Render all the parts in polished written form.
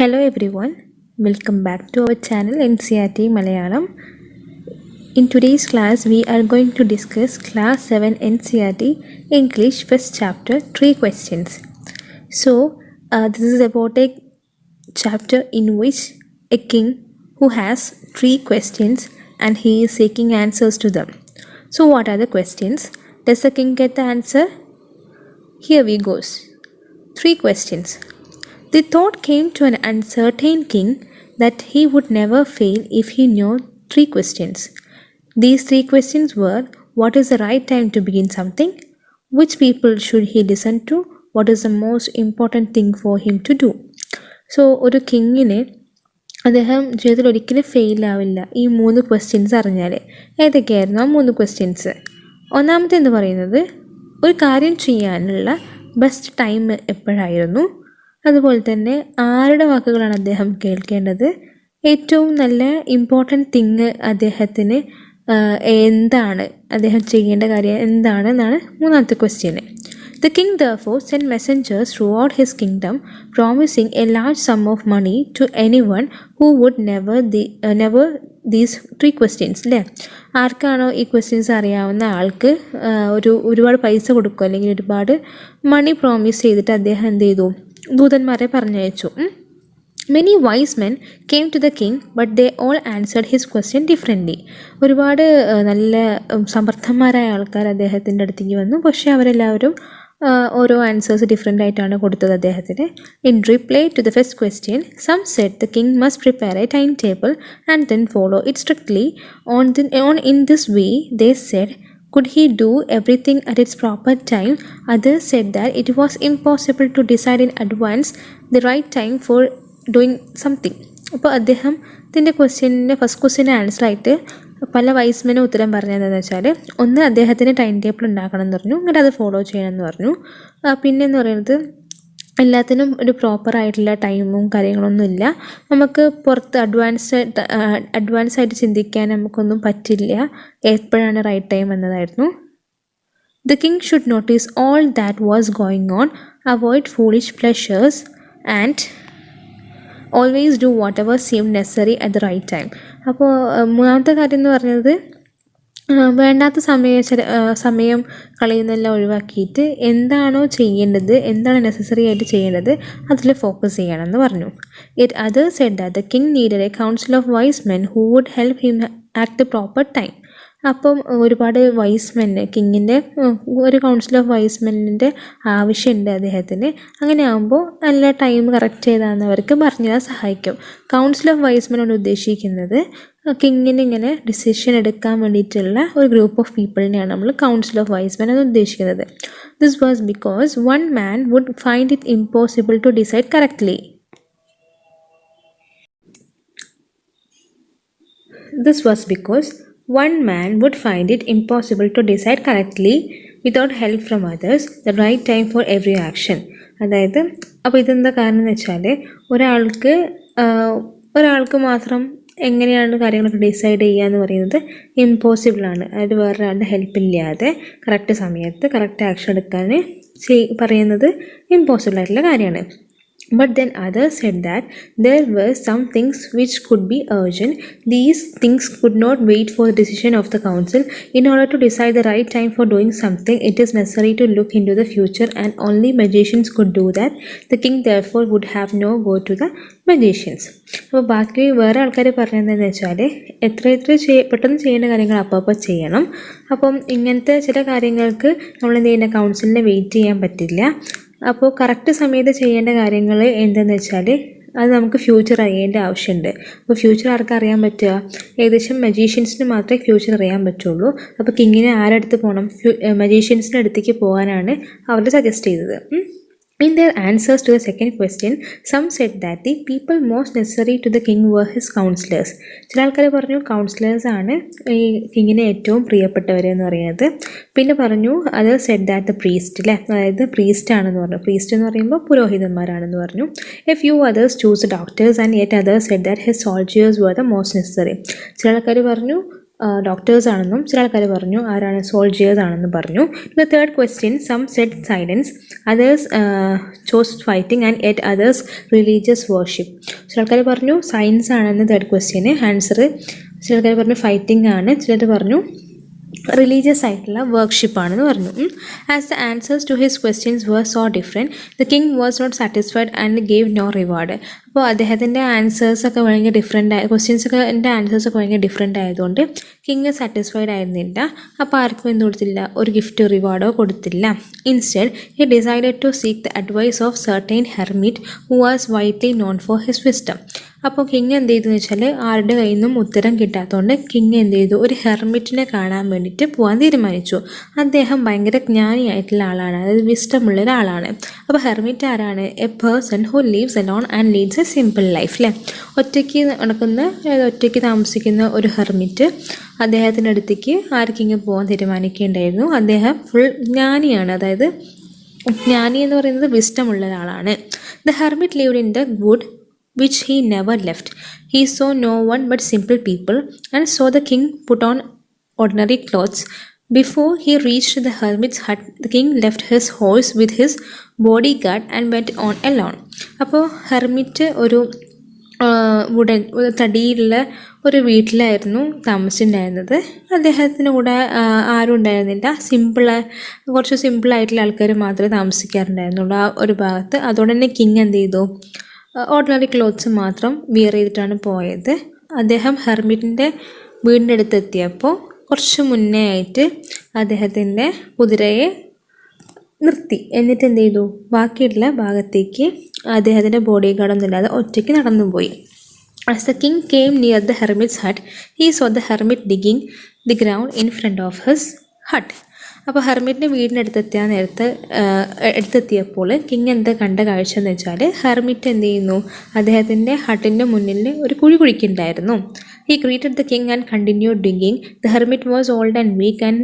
Hello everyone, welcome back to our channel NCRT Malayalam. In today's class, we are going to discuss Class 7 NCRT English first chapter 3 questions. So, this is about a chapter in which a king who has 3 questions and he is seeking answers to them. So, what are the questions? Does the king get the answer? Here we goes. 3 questions. The thought came to an uncertain king that he would never fail if he knew 3 questions. These 3 questions were: what is the right time to begin something? Which people should he listen to? What is the most important thing for him to do? So, ഒരു കിങ്ങിന് അദ്ദേഹം ജീവിതത്തിൽ ഒരിക്കലും fail ആവില്ല ഈ 3 questions അറിഞ്ഞാൽ. ഏതൊക്കെയായിരുന്നു ആ 3 questions? ഒന്നാമത്തെ എന്ന് പറയുന്നത്, ഒരു കാര്യം ചെയ്യാനുള്ള ബെസ്റ്റ് ടൈം എപ്പോഴായിരുന്നു? അതുപോലെ തന്നെ ആരുടെ വാക്കുകളാണ് അദ്ദേഹം കേൾക്കേണ്ടത്? ഏറ്റവും നല്ല ഇമ്പോർട്ടൻറ്റ് തിങ് അദ്ദേഹത്തിന് എന്താണ്? അദ്ദേഹം ചെയ്യേണ്ട കാര്യം എന്താണെന്നാണ് മൂന്നാമത്തെ question. The king therefore sent messengers throughout his kingdom, promising a large sum of money to anyone who would never these 3 questions. അല്ലേ? ആർക്കാണോ ഈ ക്വസ്റ്റ്യൻസ് അറിയാവുന്ന ആൾക്ക് ഒരുപാട് പൈസ കൊടുക്കുക, അല്ലെങ്കിൽ ഒരുപാട് മണി പ്രോമിസ് ചെയ്തിട്ട് അദ്ദേഹം എന്ത് ചെയ്തു? ദൂതന്മാരെ പറഞ്ഞയച്ചു. Many wise men came to the king, but they all answered his question differently. ഒരുപാട് നല്ല സമർത്ഥന്മാരായ ആൾക്കാർ അദ്ദേഹത്തിൻ്റെ അടുത്തേക്ക് വന്നു, പക്ഷേ അവരെല്ലാവരും ഓരോ ആൻസേഴ്സ് ഡിഫറെൻ്റ് ആയിട്ടാണ് കൊടുത്തത് അദ്ദേഹത്തിന്. In reply to the first question, some said the king must prepare a time table and then follow it strictly. In this way they said, could he do everything at its proper time? Others said that it was impossible to decide in advance the right time for doing something. അപ്പോൾ അദ്ദേഹത്തിൻ്റെ first ക്വസ്റ്റ്യൻ്റെ ആൻസറായിട്ട് പല വൈസ്മെനും ഉത്തരം പറഞ്ഞതെന്ന് വെച്ചാൽ, ഒന്ന്, അദ്ദേഹത്തിന് time table ഉണ്ടാക്കണം എന്ന് പറഞ്ഞു, എന്നിട്ട് അത് ഫോളോ ചെയ്യണമെന്ന് പറഞ്ഞു. പിന്നെന്ന് പറയുന്നത്, എല്ലാത്തിനും ഒരു പ്രോപ്പറായിട്ടുള്ള ടൈമും കാര്യങ്ങളൊന്നും ഇല്ല, നമുക്ക് പുറത്ത് അഡ്വാൻസ് ആയിട്ട് ചിന്തിക്കാൻ നമുക്കൊന്നും പറ്റില്ല, എപ്പോഴാണ് റൈറ്റ് ടൈം എന്നതായിരുന്നു. The king should notice all that was going on, avoid foolish pleasures and always do whatever seemed necessary at the right time. അപ്പോൾ മൂന്നാമത്തെ കാര്യം എന്ന് പറഞ്ഞത്, വേണ്ടാത്ത സമയം കളയുന്നതെല്ലാം ഒഴിവാക്കിയിട്ട് എന്താണോ ചെയ്യേണ്ടത്, എന്താണ് നെസസറി ആയിട്ട് ചെയ്യേണ്ടത്, അതിൽ ഫോക്കസ് ചെയ്യണമെന്ന് പറഞ്ഞു. Yet others said that the king needed a council of wise men who would help him at the proper time. അപ്പം ഒരുപാട് വൈസ്മെന്, കിങ്ങിൻ്റെ ഒരു കൗൺസിൽ ഓഫ് വൈസ്മെന്നിൻ്റെ ആവശ്യമുണ്ട് അദ്ദേഹത്തിന്. അങ്ങനെ ആകുമ്പോൾ നല്ല ടൈം കറക്റ്റ് ചെയ്താന്നവർക്ക് പറഞ്ഞു തരാൻ സഹായിക്കും. കൗൺസിൽ ഓഫ് വൈസ്മെനോട് ഉദ്ദേശിക്കുന്നത് കിങ്ങിന് ഇങ്ങനെ ഡിസിഷൻ എടുക്കാൻ വേണ്ടിയിട്ടുള്ള ഒരു ഗ്രൂപ്പ് ഓഫ് പീപ്പിളിനെയാണ് നമ്മൾ കൗൺസിൽ ഓഫ് വൈസ്മെൻ എന്ന് ഉദ്ദേശിക്കുന്നത്. This was because one man would find it impossible to decide correctly. One man would find it impossible to decide correctly without help from others the right time for every action. അതായത് അപ്പോൾ ഇതെന്താ കാരണം എന്ന് വെച്ചാൽ, ഒരാൾക്ക് മാത്രം എങ്ങനെയാണ് കാര്യങ്ങളൊക്കെ ഡിസൈഡ് ചെയ്യുക എന്ന് പറയുന്നത് ഇമ്പോസിബിളാണ്. അതായത് വേറൊരാളുടെ ഹെൽപ്പില്ലാതെ കറക്റ്റ് സമയത്ത് കറക്റ്റ് ആക്ഷൻ എടുക്കാൻ പറയുന്നത് ഇമ്പോസിബിൾ ആയിട്ടുള്ള കാര്യമാണ്. But then others said that there were some things which could be urgent. These things could not wait for the decision of the council. In order to decide the right time for doing something, it is necessary to look into the future, and only magicians could do that. The king therefore would have no go to the magicians. അപ്പോൾ ബാക്കി വേറെ ആൾക്കാർ പറഞ്ഞതെന്ന് വെച്ചാൽ, എത്ര പെട്ടെന്ന് ചെയ്യേണ്ട കാര്യങ്ങൾ അപ്പോൾ ചെയ്യണം. അപ്പം ഇങ്ങനത്തെ ചില കാര്യങ്ങൾക്ക് നമ്മൾ എന്ത് ചെയ്യുന്ന, കൗൺസിലിനെ വെയിറ്റ് ചെയ്യാൻ പറ്റില്ല. അപ്പോൾ കറക്റ്റ് സമയത്ത് ചെയ്യേണ്ട കാര്യങ്ങൾ എന്തെന്ന് വെച്ചാൽ, അത് നമുക്ക് ഫ്യൂച്ചർ അറിയേണ്ട ആവശ്യമുണ്ട്. അപ്പോൾ ഫ്യൂച്ചർ ആർക്കും അറിയാൻ പറ്റുക? ഏകദേശം മജീഷ്യൻസിന് മാത്രമേ ഫ്യൂച്ചർ അറിയാൻ പറ്റുള്ളൂ. അപ്പോൾ കിങ്ങിനെ ആരടുത്ത് പോകണം? മജീഷ്യൻസിൻ്റെ അടുത്തേക്ക് പോകാനാണ് അവർ സജസ്റ്റ് ചെയ്തത്. In their answers to the second question, some said that the people most necessary to the king were his counselors. ചില ആൾക്കാർ പറഞ്ഞു കൗൺസിലേഴ്സ് ആണ് ഈ കിങ്ങിന് ഏറ്റവും പ്രിയപ്പെട്ടവരെന്ന് പറയുന്നത്. പിന്നെ പറഞ്ഞു other said that the priest, അല്ലേ, അതായത് പ്രീസ്റ്റ് ആണെന്ന് പറഞ്ഞു. പ്രീസ്റ്റ് എന്ന് പറയുമ്പോൾ പുരോഹിതന്മാരാണെന്ന് പറഞ്ഞു. A few others choose doctors and yet others said that his soldiers were the most necessary. ചില ആൾക്കാർ പറഞ്ഞു ഡോക്ടേഴ്സ് ആണെന്നും ചില ആൾക്കാർ പറഞ്ഞു ആരാണ് സോൾജിയേഴ്സ് ആണെന്നും പറഞ്ഞു. The third question some said silence, others chose fighting and yet others religious worship. ചില ആൾക്കാർ പറഞ്ഞു സയൻസ് ആണെന്ന് തേർഡ് ക്വസ്റ്റ്യന് ആൻസർ, ചില ആൾക്കാർ പറഞ്ഞു ഫൈറ്റിംഗ് ആണ്, ചിലർ പറഞ്ഞു റിലീജിയസ് ആയിട്ടുള്ള വർക്ക്ഷിപ്പ് ആണെന്ന് പറഞ്ഞു. As the answers to his questions were so different the king was not satisfied and gave no reward. അപ്പോൾ അദ്ദേഹത്തിൻ്റെ ആൻസേഴ്സൊക്കെ ഭയങ്കര ഡിഫറെൻ്റ് ക്വസ്റ്റ്യൻസൊക്കെ എൻ്റെ ആൻസേഴ്സൊക്കെ ഭയങ്കര ഡിഫറെൻ്റ് ആയതുകൊണ്ട് കിങ് സാറ്റിസ്ഫൈഡ് ആയിരുന്നില്ല. അപ്പോൾ ആർക്കും എന്ത് കൊടുത്തില്ല, ഒരു ഗിഫ്റ്റ് റിവാർഡോ കൊടുത്തില്ല. Instead he decided to seek the advice of certain hermit who was widely known for his wisdom. അപ്പോൾ കിങ് എന്ത് ചെയ്തു എന്ന് വെച്ചാൽ ആരുടെ കയ്യിൽ നിന്നും ഉത്തരം കിട്ടാത്തതുകൊണ്ട് കിങ് എന്ത് ചെയ്തു, ഒരു ഹെർമിറ്റിനെ കാണാൻ വേണ്ടിയിട്ട് പോകാൻ തീരുമാനിച്ചു. അദ്ദേഹം ഭയങ്കര ജ്ഞാനിയായിട്ടുള്ള ആളാണ്, അതായത് വിസ്റ്റമുള്ള ഒരാളാണ്. അപ്പോൾ ഹെർമിറ്റ് ആരാണ്? A person who leaves alone and Leeds A simple life അല്ലേ. ഒറ്റയ്ക്ക് നടക്കുന്ന, അതായത് ഒറ്റയ്ക്ക് താമസിക്കുന്ന ഒരു ഹെർമിറ്റ് അദ്ദേഹത്തിൻ്റെ അടുത്തേക്ക് കിങ് പോകാൻ തീരുമാനിക്കുകയുണ്ടായിരുന്നു. അദ്ദേഹം ഫുൾ ജ്ഞാനിയാണ്, അതായത് ജ്ഞാനി എന്ന് പറയുന്നത് വിസ്റ്റമുള്ള ഒരാളാണ്. The hermit lived in the wood which he never left. He saw no one but simple people and saw the king put on ordinary clothes. Before he reached the hermit's hut, the king left his horse with his bodyguard and went on alone. അപ്പോൾ hermit ഒരു wooden തടിയിലുള്ള ഒരു വീട്ടിലായിരുന്നു താമസിച്ചിട്ടുണ്ടായിരുന്നത്. അദ്ദേഹത്തിന് കൂടെ ആരും ഉണ്ടായിരുന്നില്ല, കുറച്ച് സിമ്പിളായിട്ടുള്ള ആൾക്കാർ മാത്രമേ താമസിക്കാറുണ്ടായിരുന്നുള്ളൂ ആ ഒരു ഭാഗത്ത്. അതുകൊണ്ട് തന്നെ കിങ് എന്ത് ചെയ്തു, ഓർഡിനറി ക്ലോത്ത്സ് മാത്രം വിയർ ചെയ്തിട്ടാണ് പോയത്. അദ്ദേഹം ഹെർമിറ്റിൻ്റെ വീടിൻ്റെ അടുത്തെത്തിയപ്പോൾ കുറച്ച് മുന്നേ ആയിട്ട് അദ്ദേഹത്തിൻ്റെ കുതിരയെ നിർത്തി. എന്നിട്ട് എന്ത് ചെയ്തു, ബാക്കിയുള്ള ഭാഗത്തേക്ക് അദ്ദേഹത്തിൻ്റെ ബോഡി ഗാർഡൊന്നും ഇല്ലാതെ ഒറ്റയ്ക്ക് നടന്നുപോയി. As the king came near the hermit's hut, he saw the hermit digging the ground in front of his hut. അപ്പോൾ ഹെർമിറ്റിൻ്റെ അടുത്തെത്തിയപ്പോൾ കിങ് എന്താ കണ്ട കാഴ്ച എന്ന് വെച്ചാൽ ഹെർമിറ്റ് എന്ത് ചെയ്യുന്നു, അദ്ദേഹത്തിൻ്റെ ഹട്ടിൻ്റെ മുന്നിൽ ഒരു കുഴി കുഴിക്കുന്നുണ്ടായിരുന്നു. He greeted the king and continued digging. The hermit was old and weak and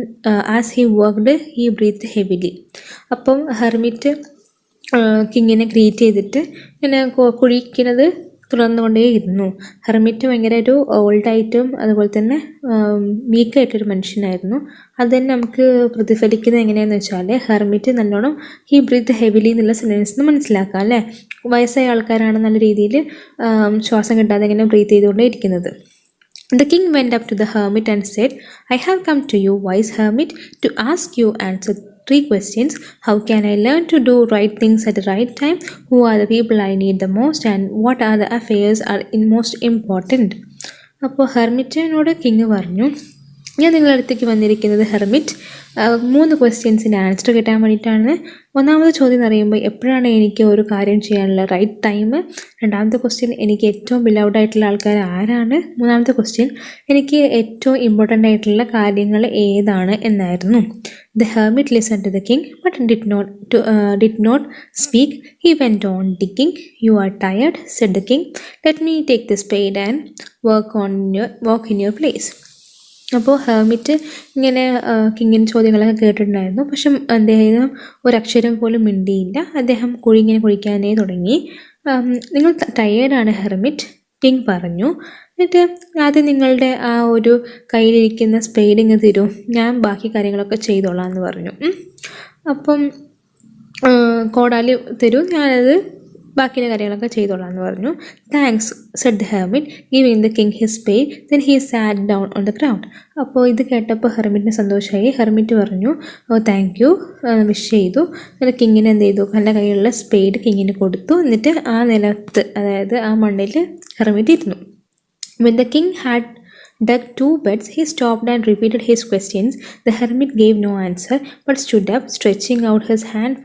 as he worked he breathed heavily. അപ്പം ഹെർമിറ്റ് കിങ്ങിനെ ഗ്രീറ്റ് ചെയ്തിട്ട് ഇങ്ങനെ കുഴിക്കുന്നത് തുടർന്നുകൊണ്ടേയിരുന്നു. ഹെർമിറ്റ് ഭയങ്കര ഒരു ഓൾഡായിട്ടും അതുപോലെ തന്നെ വീക്കായിട്ടൊരു മനുഷ്യനായിരുന്നു. അത് തന്നെ നമുക്ക് പ്രതിഫലിക്കുന്നത് എങ്ങനെയാണെന്ന് വെച്ചാൽ ഹെർമിറ്റ് നല്ലോണം ഹി ബ്രീത്ത് ഹെവിലി എന്നുള്ള സെൻറ്റൻസ് മനസ്സിലാക്കാം അല്ലേ. വയസ്സായ ആൾക്കാരാണ് നല്ല രീതിയിൽ ശ്വാസം കിട്ടാതെ ഇങ്ങനെ ബ്രീത്ത് ചെയ്തുകൊണ്ടേ ഇരിക്കുന്നത്. The king went up to the hermit and said, I have come to you, wise hermit, to ask you answer 3 questions. How can I learn to do right things at the right time? Who are the people I need the most? And what are the affairs are most important? അപ്പോൾ ഹെർമിറ്റിനോട് king പറഞ്ഞു, ഞാൻ നിങ്ങളുടെ അടുത്തേക്ക് വന്നിരിക്കുന്നത് hermit 3 ക്വസ്റ്റ്യൻസിൻ്റെ answer കിട്ടാൻ വേണ്ടിയിട്ടാണ്. ഒന്നാമത്തെ ചോദ്യം എന്ന് പറയുമ്പോൾ എപ്പോഴാണ് എനിക്ക് ഒരു കാര്യം ചെയ്യാനുള്ള റൈറ്റ് ടൈം. രണ്ടാമത്തെ ക്വസ്റ്റ്യൻ എനിക്ക് ഏറ്റവും ബിലൗഡ് ആയിട്ടുള്ള ആൾക്കാർ ആരാണ്. മൂന്നാമത്തെ ക്വസ്റ്റ്യൻ എനിക്ക് ഏറ്റവും ഇമ്പോർട്ടൻ്റ് ആയിട്ടുള്ള കാര്യങ്ങൾ ഏതാണ് എന്നായിരുന്നു. The hermit listened to the king but did not speak. He went on digging. You are tired, said the king. Let me take the spade and walk in your place. അപ്പോൾ hermit ഇങ്ങനെ കിങ്ങിൻ്റെ ചോദ്യങ്ങളൊക്കെ കേട്ടിട്ടുണ്ടായിരുന്നു. പക്ഷെ അദ്ദേഹം ഒരക്ഷരം പോലും മിണ്ടിയില്ല. അദ്ദേഹം ഇങ്ങനെ കുഴിക്കാനേ തുടങ്ങി. നിങ്ങൾ ടയേർഡാണ് ഹെർമിറ്റ്, കിങ് പറഞ്ഞു. എന്നിട്ട് ആദ്യം നിങ്ങളുടെ ആ ഒരു കയ്യിലിരിക്കുന്ന സ്പെയ്ഡ് ഇങ്ങ് തരൂ, ഞാൻ ബാക്കി കാര്യങ്ങളൊക്കെ ചെയ്തോളാം എന്ന് പറഞ്ഞു. അപ്പം കോടാലി തരൂ, ഞാനത് ബാക്കിയുള്ള കാര്യങ്ങളൊക്കെ ചെയ്തോളാം എന്ന് പറഞ്ഞു. Thanks Z the hermit giving the king his spade. Then he sat down on the ground. അപ്പോൾ ഇത് കേട്ടപ്പോൾ ഹെർമിറ്റിന് സന്തോഷമായി. ഹെർമിറ്റ് പറഞ്ഞു താങ്ക് യു, വിഷ് ചെയ്തു. എന്നിട്ട് കിങ്ങിന് എന്ത് ചെയ്തു, നല്ല കയ്യിലുള്ള സ്പേഡ് കിങ്ങിന് കൊടുത്തു. എന്നിട്ട് ആ നിലത്ത്, അതായത് ആ മണ്ണിൽ ഹെർമിറ്റ് ഇരുന്നു. When the king had dug 2 beds, he stopped and repeated his questions. The hermit gave no answer, but stood up, stretching out his hand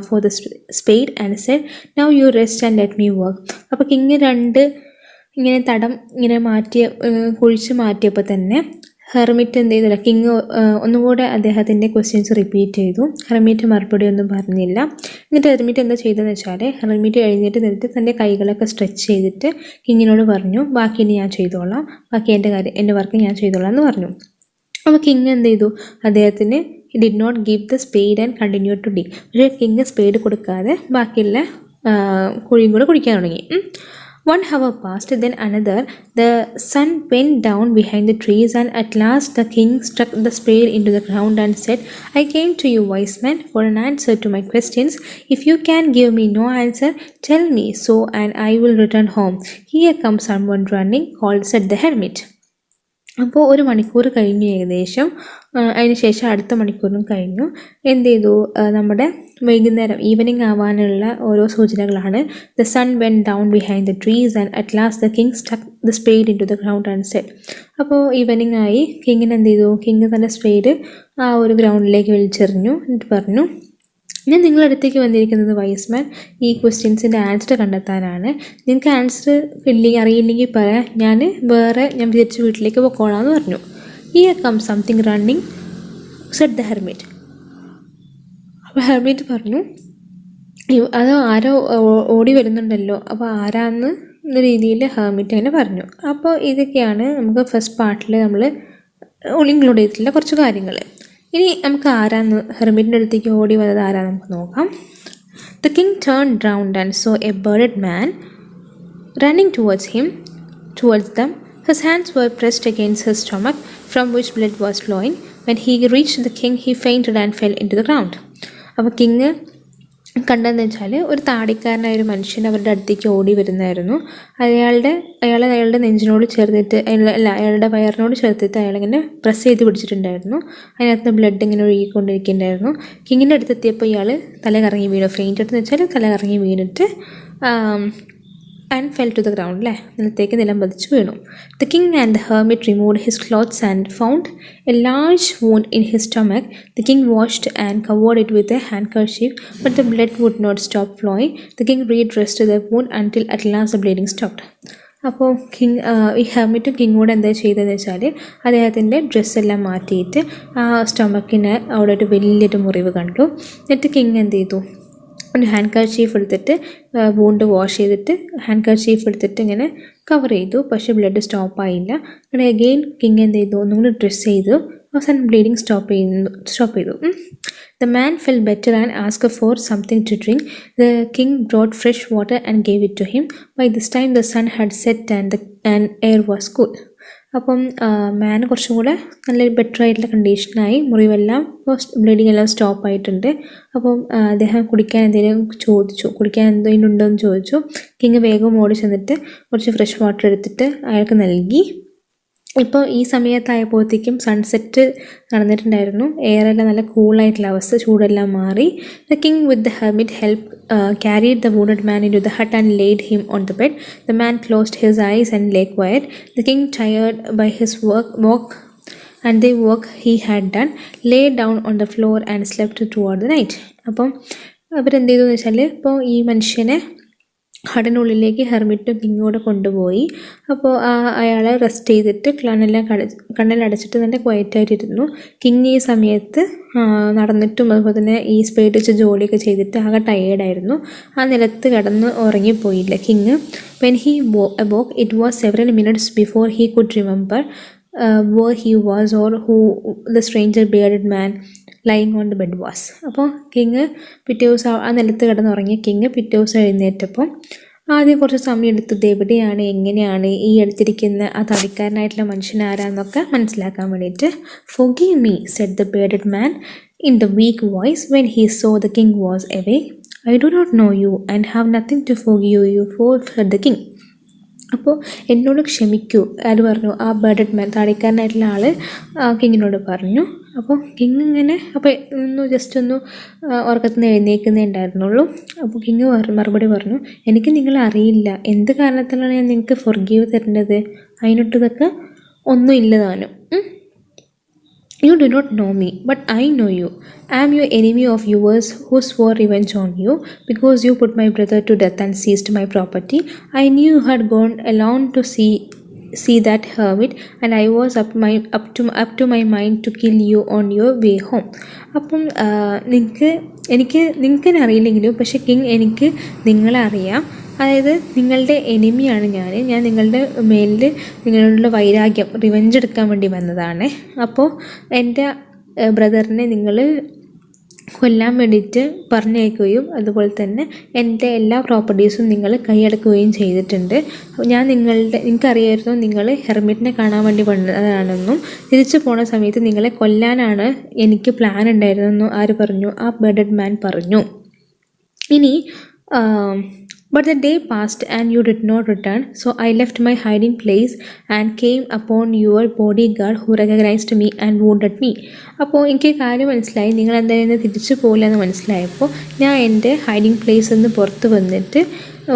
for the spade and said, Now you rest and let me work. അപ്പോൾ king 2 ഇങ്ങനെ തടം ഇങ്ങനെ കുഴിച്ച് മാറ്റിയപ്പോൾ തന്നെ hermit എന്ത് ചെയ്തില്ല, king ഒന്നുകൂടെ അദ്ദേഹത്തിൻ്റെ ക്വസ്റ്റ്യൻസ് റിപ്പീറ്റ് ചെയ്തു. ഹെർമിറ്റ് മറുപടി ഒന്നും പറഞ്ഞില്ല. എന്നിട്ട് ഹെർമിറ്റ് എന്താ ചെയ്തതെന്ന് വെച്ചാൽ ഹെർമിറ്റ് എഴുന്നേറ്റ് നിന്നിട്ട് തൻ്റെ കൈകളൊക്കെ സ്ട്രെച്ച് ചെയ്തിട്ട് കിങ്ങിനോട് പറഞ്ഞു, ബാക്കി ഇനി ഞാൻ ചെയ്തോളാം, ബാക്കി എൻ്റെ വർക്ക് ഞാൻ ചെയ്തോളാം എന്ന് പറഞ്ഞു. അപ്പോൾ കിങ് എന്ത് ചെയ്തു, അദ്ദേഹത്തിന് did not give the spade and continue to dig. പക്ഷേ കിങ് സ്പേഡ് കൊടുക്കാതെ ബാക്കിയുള്ള കുഴിയും കൂടെ കുഴിക്കാൻ തുടങ്ങി. 1 hour passed, then another. The sun went down behind the trees, and at last the king struck the spade into the ground and said, I came to you, wise man, for an answer to my questions. If you can give me no answer, tell me so, and I will return home. Here comes someone running, said the hermit. അപ്പോൾ 1 മണിക്കൂർ കഴിഞ്ഞു ഏകദേശം. അതിന് ശേഷം അടുത്ത മണിക്കൂറിനും കഴിഞ്ഞു. എന്ത് ചെയ്തു? നമ്മുടെ വൈകുന്നേരം ഈവനിങ് ആവാനുള്ള ഓരോ സൂചനകളാണ്. The sun went down behind the trees and at last the king stuck the spade into the ground and set. അപ്പോൾ ഈവനിങ് ആയി. കിങ്ങിന് എന്ത് ചെയ്തു? കിങ് തൻ്റെ സ്പേഡ് ആ ഒരു ഗ്രൗണ്ടിലേക്ക് വലിച്ചെറിഞ്ഞു. എന്നിട്ട് പറഞ്ഞു, ഞാൻ നിങ്ങളുടെ അടുത്തേക്ക് വന്നിരിക്കുന്നത് വൈസ്മാൻ ഈ ക്വസ്റ്റ്യൻസിൻ്റെ ആൻസർ കണ്ടെത്താനാണ്. നിങ്ങൾക്ക് ആൻസർ അറിയില്ലെങ്കിൽ പറയാം, ഞാൻ തിരിച്ച് വീട്ടിലേക്ക് പൊക്കോളാമെന്ന് പറഞ്ഞു. Here come something running said the hermit. അപ്പോൾ ഹെർമിറ്റ് പറഞ്ഞു, അത് ആരോ ഓടി വരുന്നുണ്ടല്ലോ, അപ്പോൾ ആരാന്ന് എന്ന രീതിയിൽ ഹെർമിറ്റ് അങ്ങനെ പറഞ്ഞു. അപ്പോൾ ഇതൊക്കെയാണ് നമുക്ക് ഫസ്റ്റ് പാർട്ടിൽ നമ്മൾ ഇൻക്ലൂഡ് ചെയ്തിട്ടുള്ള കുറച്ച് കാര്യങ്ങൾ. ഇനി നമുക്ക് ആരാന്ന് ഹെർമിറ്റിൻ്റെ അടുത്തേക്ക് ഓടി വന്നത് ആരാന്ന് നമുക്ക് നോക്കാം. The king turned round and so A ബേർഡഡ് man running towards dum. His hands were pressed against his stomach, from which blood was flowing. When he reached the king, he fainted and fell into the ground. അപ്പോൾ king കണ്ടെന്ന് വെച്ചാൽ ഒരു താടിക്കാരനായ ഒരു മനുഷ്യൻ അവരുടെ അടുത്തേക്ക് ഓടി വരുന്നായിരുന്നു. അയാളുടെ നെഞ്ചിനോട് ചേർത്തിട്ട് അയാളുടെ വയറിനോട് ചേർത്തിട്ട് അയാളിങ്ങനെ പ്രസ് ചെയ്ത് പിടിച്ചിട്ടുണ്ടായിരുന്നു. അതിനകത്ത് ബ്ലഡ് ഇങ്ങനെ ഒഴുകിക്കൊണ്ടിരിക്കുന്നുണ്ടായിരുന്നു. കിങ്ങിൻ്റെ അടുത്തെത്തിയപ്പോൾ ഇയാൾ തല കറങ്ങി വീണു. ഫെയിൻറ്റ് എടുത്തെന്ന് വെച്ചാൽ തല കറങ്ങി വീണിട്ട് and fell to the ground. നിലത്തേക്ക് നിലം പതിച്ചു വീണു. The king and the hermit removed his clothes and found a large wound in his stomach. The king washed and covered it with a handkerchief, but the blood would not stop flowing. The king redressed the wound until at last the bleeding stopped. അപ്പോൾ ഈ ഹെർമിറ്റും കിങ്ങോട് എന്താ ചെയ്തതെന്ന് വെച്ചാൽ അദ്ദേഹത്തിൻ്റെ ഡ്രസ്സെല്ലാം മാറ്റിയിട്ട് ആ സ്റ്റൊമക്കിന് അവിടെ ഒരു വലിയൊരു മുറിവ് കണ്ടു. എന്നിട്ട് കിങ് എന്ത് ചെയ്തു? ഒരു ഹാൻഡ് കർച്ചീഫ് എടുത്തിട്ട് വൂണ്ട് വാഷ് ചെയ്തിട്ട് ഹാൻഡ് കർച്ചീഫ് എടുത്തിട്ട് ഇങ്ങനെ കവർ ചെയ്തു. പക്ഷേ ബ്ലഡ് സ്റ്റോപ്പായില്ല. അങ്ങനെ അഗെയിൻ കിങ് എന്ത് ചെയ്തു? ഒന്നുകൂടി ഡ്രസ്സ് ചെയ്തു. അവസാനം ബ്ലീഡിങ് സ്റ്റോപ്പ് ചെയ്തു. The man felt better and asked for something to drink. The king brought fresh water and gave it to him. By this time the sun had set and air was cool. അപ്പം മാൻ കുറച്ചും കൂടെ നല്ലൊരു better ആയിട്ടുള്ള കണ്ടീഷനായി. മുറിവെല്ലാം bleeding എല്ലാം stop ആയിട്ടുണ്ട്. അപ്പം അദ്ദേഹം കുടിക്കാൻ എന്തെങ്കിലും ഉണ്ടോ എന്ന് ചോദിച്ചു. കിങ് വേഗം ഓടി ചെന്നിട്ട് കുറച്ച് ഫ്രഷ് വാട്ടർ എടുത്തിട്ട് അയാൾക്ക് നൽകി. ഇപ്പോൾ ഈ സമയത്തായപ്പോഴത്തേക്കും സൺസെറ്റ് നടന്നിട്ടുണ്ടായിരുന്നു. എയറെല്ലാം നല്ല കൂളായിട്ടുള്ള അവസ്ഥ, ചൂടെല്ലാം മാറി. The king with the hermit carried the wounded man into the hut and laid him on the bed. The man closed his eyes and lay quiet. The king, tired by his work he had done, lay down on the floor and slept throughout the night. അപ്പം അവരെന്ത് ചെയ്തു എന്ന് വെച്ചാൽ ഇപ്പോൾ ഈ മനുഷ്യനെ ഹടനുള്ളിലേക്ക് ഹെർമിറ്റും കിങ്ങോടെ കൊണ്ടുപോയി. അപ്പോൾ അയാളെ റെസ്റ്റ് ചെയ്തിട്ട് കണ്ണെല്ലടച്ചിട്ട് നല്ല ക്വയറ്റായിട്ടിരുന്നു. കിങ് ഈ സമയത്ത് നടന്നിട്ടും അതുപോലെ തന്നെ ഈ സ്പീഡ് വെച്ച് ജോലിയൊക്കെ ചെയ്തിട്ട് ആകെ ടയേർഡായിരുന്നു. ആ നിലത്ത് കിടന്ന് ഉറങ്ങിപ്പോയില്ല king. When he awoke, it was several minutes before he could remember where he was or who the stranger bearded man lying on the bed was. അപ്പോൾ കിങ് പിറ്റേ ദിവസം ആ നിലത്ത് കിടന്നുറങ്ങിയ കിങ് പിറ്റേ ദിവസം എഴുന്നേറ്റപ്പം ആദ്യം കുറച്ച് സമയം എടുത്തത് എവിടെയാണ്, എങ്ങനെയാണ് ഈ അടുത്തിരിക്കുന്ന ആ തടിക്കാരനായിട്ടുള്ള മനുഷ്യൻ ആരാന്നൊക്കെ മനസ്സിലാക്കാൻ വേണ്ടിയിട്ട്. "Forgive me," said the bearded man in the weak voice when he saw the king was away. "I do not know you and have nothing to forgive you for," said the king. അപ്പോൾ എന്നോട് ക്ഷമിക്കൂ ആര് പറഞ്ഞു? ആ ബേർഡഡ് മാൻ, താടിക്കാരനായിട്ടുള്ള ആൾ കിങ്ങിനോട് പറഞ്ഞു. അപ്പോൾ king ഇങ്ങനെ just ഒന്ന് ഉറക്കത്തിൽ നിന്ന് എഴുന്നേൽക്കുന്നേ ഉണ്ടായിരുന്നുള്ളൂ. അപ്പോൾ കിങ് മറുപടി പറഞ്ഞു, എനിക്ക് നിങ്ങളെ അറിയില്ല, എന്ത് കാരണത്തിലാണ് ഞാൻ നിങ്ങൾക്ക് ഫൊർഗീവ് തരേണ്ടത്? അതിനൊട്ടതൊക്കെ ഒന്നും ഇല്ലതാനും. "You do not know me, but I know you. I am your enemy of yours who swore revenge on you because you put my brother to death and seized my property. I knew you had gone alone to see that hermit, and I was up to my mind to kill you on your way home." അപ്പം നിങ്ങൾക്ക് അറിയില്ലെങ്കിലും പക്ഷേ king എനിക്ക് നിങ്ങളെ അറിയാം. അതായത് നിങ്ങളുടെ എനിമിയാണ് ഞാൻ നിങ്ങളുടെ മേലിൽ നിങ്ങളുടെ വൈരാഗ്യം റിവെഞ്ച് എടുക്കാൻ വേണ്ടി വന്നതാണ്. അപ്പോൾ എൻ്റെ ബ്രദറിനെ നിങ്ങൾ കൊല്ലാൻ വേണ്ടിയിട്ട് പറഞ്ഞയക്കുകയും അതുപോലെ തന്നെ എൻ്റെ എല്ലാ പ്രോപ്പർട്ടീസും നിങ്ങൾ കൈയടക്കുകയും ചെയ്തിട്ടുണ്ട്. ഞാൻ എനിക്കറിയായിരുന്നു നിങ്ങൾ ഹെർമിറ്റിനെ കാണാൻ വേണ്ടി വന്നതാണെന്നും തിരിച്ചു പോണ സമയത്ത് നിങ്ങളെ കൊല്ലാനാണ് എനിക്ക് പ്ലാൻ ഉണ്ടായിരുന്നെന്നും ആര് പറഞ്ഞു? ആ ബെഡഡ് മാൻ പറഞ്ഞു. ഇനി but the day passed and you did not return, so I left my hiding place and came upon your bodyguard who recognized me and wounded me. അപ്പോൾ എനിക്ക് കാര്യം മനസ്സിലായി, നിങ്ങൾ എന്തായാലും തിരിച്ചു പോകില്ല എന്ന് മനസ്സിലായപ്പോൾ ഞാൻ എൻ്റെ ഹൈഡിങ് പ്ലേസിൽ നിന്ന് പുറത്ത്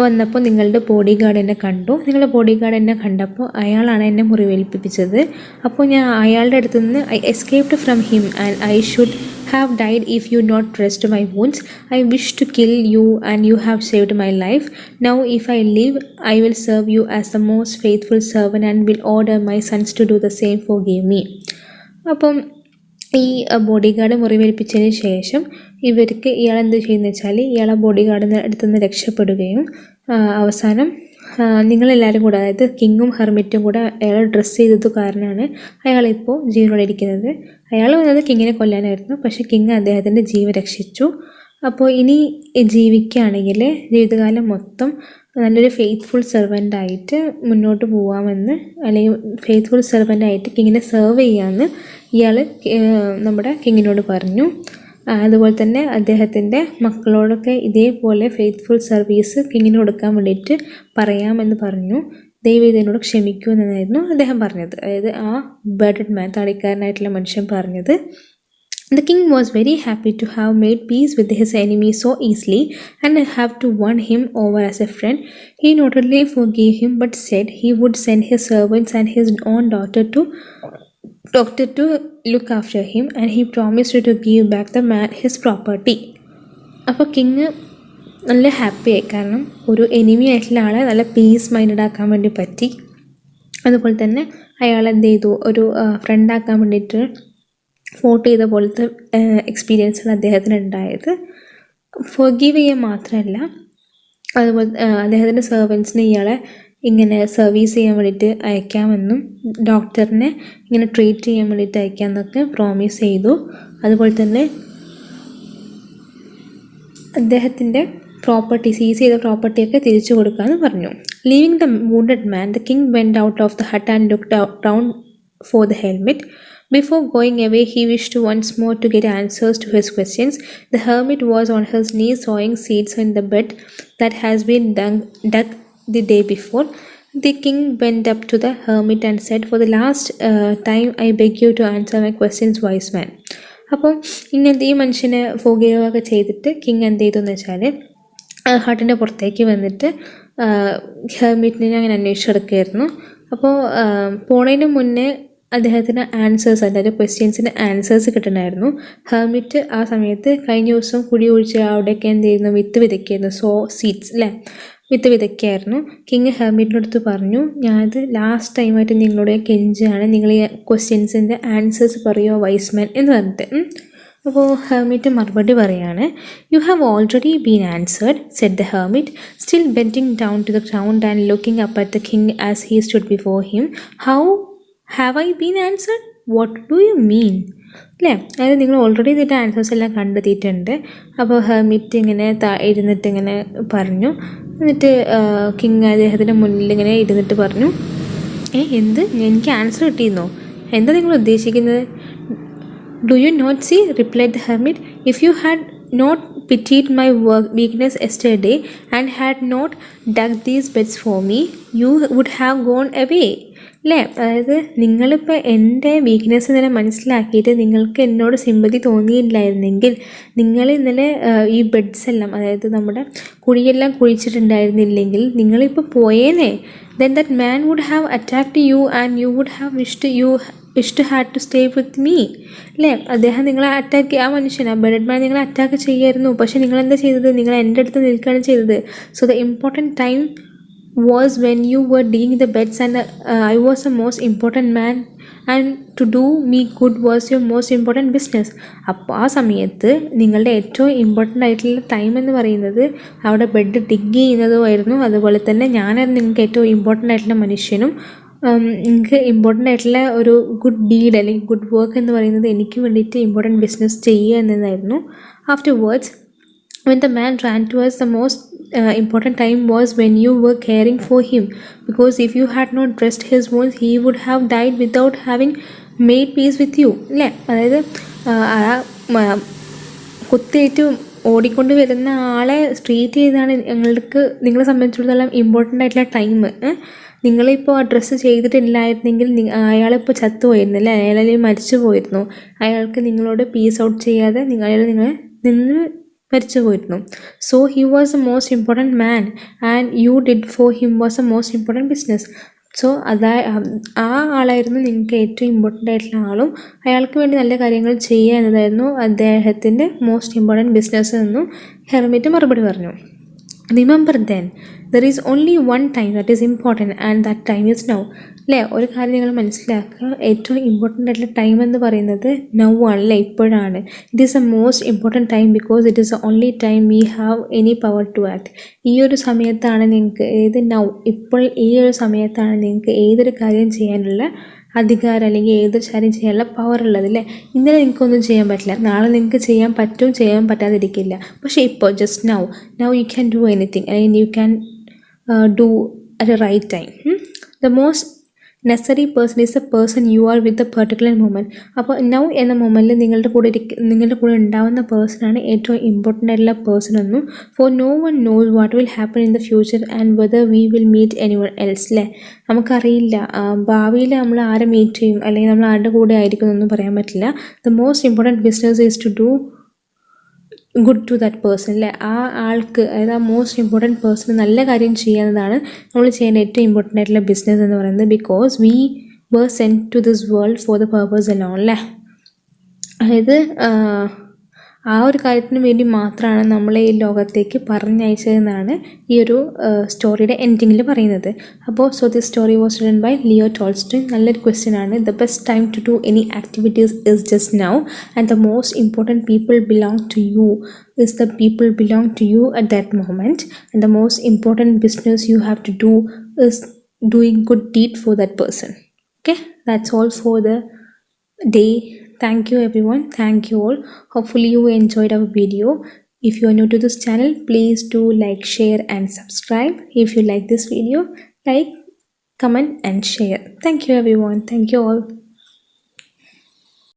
വന്നപ്പോൾ നിങ്ങളുടെ ബോഡി ഗാർഡ് എന്നെ കണ്ടു. നിങ്ങളുടെ ബോഡി ഗാർഡ് എന്നെ കണ്ടപ്പോൾ അയാളാണ് എന്നെ മുറിവേൽപ്പിച്ചത്. അപ്പോൾ ഞാൻ അയാളുടെ അടുത്ത് നിന്ന് I escaped from him and I should have died if you not dressed my wounds. I wish to kill you and you have saved my life. Now if I live, I will serve you as the most faithful servant and will order my sons to do the same. Forgive me. അപ്പം ഈ body guard മുറിവേൽപ്പിച്ചതിന് ശേഷം ഇയാളെന്ത് ചെയ്യുന്നത് വെച്ചാൽ ഇയാളെ body ഗാർഡിൻ്റെ അടുത്തുനിന്ന് രക്ഷപ്പെടുകയും അവസാനം നിങ്ങളെല്ലാവരും കൂടെ, അതായത് കിങ്ങും ഹെർമിറ്റും കൂടെ അയാൾ ഡ്രസ്സ് ചെയ്തത് കാരണമാണ് അയാളിപ്പോൾ ജീവനോടെ ഇരിക്കുന്നത്. അയാൾ വന്നത് കിങ്ങിനെ കൊല്ലാനായിരുന്നു, പക്ഷേ കിങ് അദ്ദേഹത്തിൻ്റെ ജീവൻ രക്ഷിച്ചു. അപ്പോൾ ഇനി ജീവിക്കുകയാണെങ്കിൽ ജീവിതകാലം മൊത്തം നല്ലൊരു ഫെയ്ത്ത്ഫുൾ സെർവൻ്റായിട്ട് മുന്നോട്ട് പോകാമെന്ന്, അല്ലെങ്കിൽ ഫെയ്ത്ത്ഫുൾ സെർവൻ്റായിട്ട് കിങ്ങിനെ സെർവ് ചെയ്യാമെന്ന് ഇയാൾ നമ്മുടെ കിങ്ങിനോട് പറഞ്ഞു. അതുപോലെ തന്നെ അദ്ദേഹത്തിൻ്റെ മക്കളോടൊക്കെ ഇതേപോലെ ഫെയ്ത്ത്ഫുൾ സർവീസ് കിങ്ങിന് കൊടുക്കാൻ വേണ്ടിയിട്ട് പറയാമെന്ന് പറഞ്ഞു. ദയവ് ഇതിനോട് ക്ഷമിക്കൂ എന്നായിരുന്നു അദ്ദേഹം പറഞ്ഞത്. അതായത് ആ ബെഡഡ് മാൻ, താടിക്കാരനായിട്ടുള്ള മനുഷ്യൻ പറഞ്ഞത്. The king was very happy to have made peace with his enemy so easily and have to won him over as a friend. He not only forgave him but said he would send his servants and his own daughter to look after him, and he promised to give back the man his property. അപ്പോൾ king നല്ല ഹാപ്പിയായി, കാരണം ഒരു enemy ആയിട്ടുള്ള ആളെ നല്ല piece minded ആക്കാൻ വേണ്ടി പറ്റി. അതുപോലെ തന്നെ അയാൾ എന്ത് ചെയ്തു, ഒരു ഫ്രണ്ടാക്കാൻ വേണ്ടിയിട്ട് ഫോട്ട് ചെയ്ത പോലത്തെ എക്സ്പീരിയൻസാണ് അദ്ദേഹത്തിന് ഉണ്ടായത്. ഫോർഗീവ് ചെയ്യാൻ മാത്രമല്ല, അതുപോലെ അദ്ദേഹത്തിൻ്റെ സെർവൻസിനെ ഇയാളെ ഇങ്ങനെ സർവീസ് ചെയ്യാൻ വേണ്ടിയിട്ട് അയക്കാമെന്നും ഡോക്ടറിനെ ഇങ്ങനെ ട്രീറ്റ് ചെയ്യാൻ വേണ്ടിയിട്ട് അയക്കാമെന്നൊക്കെ പ്രോമിസ് ചെയ്തു. അതുപോലെ തന്നെ അദ്ദേഹത്തിൻ്റെ പ്രോപ്പർട്ടി, സീസ് ചെയ്ത പ്രോപ്പർട്ടിയൊക്കെ തിരിച്ചു കൊടുക്കാമെന്ന് പറഞ്ഞു. Living the wounded man, the king went out of the hut and looked round for the helmet. Before going away, he wished once more to get answers to his questions. The hermit was on his knees sowing seeds in the bed that has been dug the day before. The king went up to the hermit and said, "For the last time, I beg you to answer my questions, wise man." അപ്പം ഇങ്ങനത്തെ ഈ മനുഷ്യനെ ഫോഗിയൊക്കെ ചെയ്തിട്ട് king എന്ത് ചെയ്തു എന്ന് വെച്ചാൽ ഹട്ടിൻ്റെ പുറത്തേക്ക് വന്നിട്ട് ഹെർമിറ്റിനെ അങ്ങനെ അന്വേഷിച്ചെടുക്കുകയായിരുന്നു. അപ്പോൾ പോണതിന് മുന്നേ അദ്ദേഹത്തിന് ആൻസേഴ്സ്, അതായത് ക്വസ്റ്റ്യൻസിന് ആൻസേഴ്സ് കിട്ടണമായിരുന്നു. ഹെർമിറ്റ് ആ സമയത്ത് കഴിഞ്ഞ ദിവസം കുടി ഒഴിച്ച് അവിടെയൊക്കെ എന്ത് ചെയ്യുന്നു, വിത്ത് വിതയ്ക്കായിരുന്നു, സീഡ്സ് അല്ലേ, വിത്ത് വിതയ്ക്കായിരുന്നു. കിങ് ഹെർമിറ്റിനടുത്ത് പറഞ്ഞു, ഞാനത് ലാസ്റ്റ് ടൈമായിട്ട് നിങ്ങളോട് കെഞ്ചാണ്, നിങ്ങൾ ഈ ക്വസ്റ്റ്യൻസിൻ്റെ ആൻസേഴ്സ് പറയുമോ വൈസ്മാൻ എന്ന് പറഞ്ഞിട്ട്. അപ്പോൾ ഹെർമിറ്റ് മറുപടി പറയാണ്, "You have already been answered," said the hermit, still bending down to the ground and looking up at the king as he stood before him. "How have I been answered? What do you mean?" അല്ലേ, അതായത് നിങ്ങൾ already ഇതിൻ്റെ answers എല്ലാം കണ്ടെത്തിയിട്ടുണ്ട്. അപ്പോൾ hermit ഇങ്ങനെ ഇരുന്നിട്ട് ഇങ്ങനെ പറഞ്ഞു. എന്നിട്ട് കിങ് അദ്ദേഹത്തിൻ്റെ മുന്നിൽ ഇങ്ങനെ ഇരുന്നിട്ട് പറഞ്ഞു, എന്ത്, എനിക്ക് ആൻസർ കിട്ടിയിരുന്നോ, എന്താ നിങ്ങൾ ഉദ്ദേശിക്കുന്നത്? "Do you not see?" replied the hermit. "If you had not pitied my weakness yesterday and had not dug these beds for me, you would have gone away." അല്ലേ, അതായത് നിങ്ങളിപ്പോൾ എൻ്റെ വീക്ക്നെസ് ഇന്നലെ മനസ്സിലാക്കിയിട്ട് നിങ്ങൾക്ക് എന്നോട് സിമ്പതി തോന്നിയില്ലായിരുന്നെങ്കിൽ നിങ്ങൾ ഇന്നലെ ഈ ബെഡ്സ് എല്ലാം, അതായത് നമ്മുടെ കുഴിയെല്ലാം കുഴിച്ചിട്ടുണ്ടായിരുന്നില്ലെങ്കിൽ നിങ്ങളിപ്പോൾ പോയേനെ. Then that man would have attacked you and you would have wished had to stay with me. അല്ലേ, അദ്ദേഹം നിങ്ങളെ ആ മനുഷ്യൻ, ആ ബെഡഡ് മാൻ നിങ്ങളെ അറ്റാക്ക് ചെയ്യായിരുന്നു. പക്ഷേ നിങ്ങളെന്താ ചെയ്തത്, നിങ്ങൾ എൻ്റെ അടുത്ത് നിൽക്കുകയാണ് ചെയ്തത്. So the important time was when you were digging the beds and I was the most important man and to do me good was your most important business. അപ്പോൾ ആ സമയത്ത് നിങ്ങളുടെ ഏറ്റവും ഇമ്പോർട്ടൻ്റ് ആയിട്ടുള്ള ടൈം എന്ന് പറയുന്നത് അവിടെ ബെഡ് ഡിഗ് ചെയ്യുന്നതുമായിരുന്നു. അതുപോലെ തന്നെ ഞാനായിരുന്നു നിങ്ങൾക്ക് ഏറ്റവും ഇമ്പോർട്ടൻ്റ് ആയിട്ടുള്ള മനുഷ്യനും. നിങ്ങൾക്ക് ഇമ്പോർട്ടൻ്റ് ആയിട്ടുള്ള ഒരു ഗുഡ് ഡീഡ് അല്ലെങ്കിൽ ഗുഡ് വർക്ക് എന്ന് പറയുന്നത് എനിക്ക് വേണ്ടിയിട്ട് ഇമ്പോർട്ടൻറ്റ് ബിസിനസ് ചെയ്യുക എന്നതായിരുന്നു. Afterwards, when the man ran to us, the most important time was when you were caring for him, because if you had not dressed his wounds, he would have died without having made peace with you. അല്ലേ? അതായത് കുത്തേറ്റ് ഓടിക്കൊണ്ട് വരുന്ന ആളെ treat ചെയ്താണ് ഞങ്ങൾക്ക് നിങ്ങളെ സംബന്ധിച്ചിടത്തോളം important ആയിട്ടുള്ള ടൈം. നിങ്ങളിപ്പോൾ ഡ്രസ്സ് ചെയ്തിട്ടില്ലായിരുന്നെങ്കിൽ അയാളിപ്പോൾ ചത്തുപോയിരുന്നു അല്ലേ, അയാളെ മരിച്ചു പോയിരുന്നു. അയാൾക്ക് നിങ്ങളോട് പീസ് ഔട്ട് ചെയ്യാതെ നിങ്ങളെ നിന്ന് മരിച്ചു പോയിരുന്നു. So he was A most important man and you did for him was A most important business. So ആ ആളായിരുന്നു നിങ്ങൾക്ക് ഏറ്റവും ഇമ്പോർട്ടൻ്റ് ആയിട്ടുള്ള ആളും അയാൾക്ക് വേണ്ടി നല്ല കാര്യങ്ങൾ ചെയ്യുക എന്നതായിരുന്നു അദ്ദേഹത്തിൻ്റെ മോസ്റ്റ് ഇമ്പോർട്ടൻറ്റ് ബിസിനസ് എന്നും ഹെർമിറ്റ് മറുപടി പറഞ്ഞു. Remember then there is only one time that is important and that time is now. അല്ലേ? ഒരു കാര്യം നിങ്ങൾ മനസ്സിലാക്കുക, ഏറ്റവും ഇമ്പോർട്ടൻ്റ് ആയിട്ടുള്ള ടൈം എന്ന് പറയുന്നത് നൗ ആണ്, അല്ലേ? ഇപ്പോഴാണ്. It is a most important time because it is a only time we have any power to act. ഈ ഒരു സമയത്താണ് നിങ്ങൾക്ക് നൗ, ഇപ്പോൾ ഈ ഒരു സമയത്താണ് നിങ്ങൾക്ക് ഏതൊരു കാര്യം ചെയ്യാനുള്ള അധികാരം അല്ലെങ്കിൽ ഏതൊരു കാര്യം ചെയ്യാനുള്ള പവർ ഉള്ളത്, അല്ലേ? ഇന്നലെ നിങ്ങൾക്കൊന്നും ചെയ്യാൻ പറ്റില്ല, നാളെ നിങ്ങൾക്ക് ചെയ്യാൻ പറ്റും, ചെയ്യാൻ പറ്റാതിരിക്കില്ല. പക്ഷേ ഇപ്പോൾ just now you can do anything അല്ലെങ്കിൽ you can do at a right time. The most necessary person is a person you are with a particular moment. അപ്പോൾ നൗ എന്ന മൊമെൻറ്റിൽ നിങ്ങളുടെ കൂടെ ഉണ്ടാവുന്ന പേഴ്സണാണ് ഏറ്റവും ഇമ്പോർട്ടൻ്റ് ആയിട്ടുള്ള പേഴ്സൺ എന്നും. For no one knows what will happen in the future and whether we will meet anyone else. അല്ലേ? നമുക്കറിയില്ല ഭാവിയിൽ നമ്മൾ ആരെ മീറ്റ് ചെയ്യും അല്ലെങ്കിൽ നമ്മൾ ആരുടെ കൂടെ ആയിരിക്കും എന്നൊന്നും പറയാൻ പറ്റില്ല. The most important business is to do good to that person. അല്ലേ? ആ ആൾക്ക്, അതായത് ആ മോസ്റ്റ് ഇമ്പോർട്ടൻറ്റ് പേഴ്സണ് നല്ല കാര്യം ചെയ്യുന്നതാണ് നമ്മൾ ചെയ്യേണ്ട ഏറ്റവും ഇമ്പോർട്ടൻ്റ് ആയിട്ടുള്ള ബിസിനസ് എന്ന് പറയുന്നത്. Because we were sent to this world for the purpose alone. അല്ലേ? അതായത് ആ ഒരു കാര്യത്തിന് വേണ്ടി മാത്രമാണ് നമ്മളെ ഈ ലോകത്തേക്ക് പറഞ്ഞയച്ചതെന്നാണ് ഈ ഒരു സ്റ്റോറിയുടെ എൻഡിങ്ങിൽ പറയുന്നത്. അപ്പോൾ so this story was written by Leo Tolstoy. നല്ലൊരു ക്വസ്റ്റ്യൻ ആണ്. The best time to do any activities is just now and the most important people belong to you is the people belong to you at that moment, and the most important business you have to do is doing good deed for that person. Okay, that's all for the day. Thank you everyone, thank you all. Hopefully you enjoyed our video. If you are new to this channel, please do like, share and subscribe. If you like this video, like, comment and share. Thank you everyone, thank you all.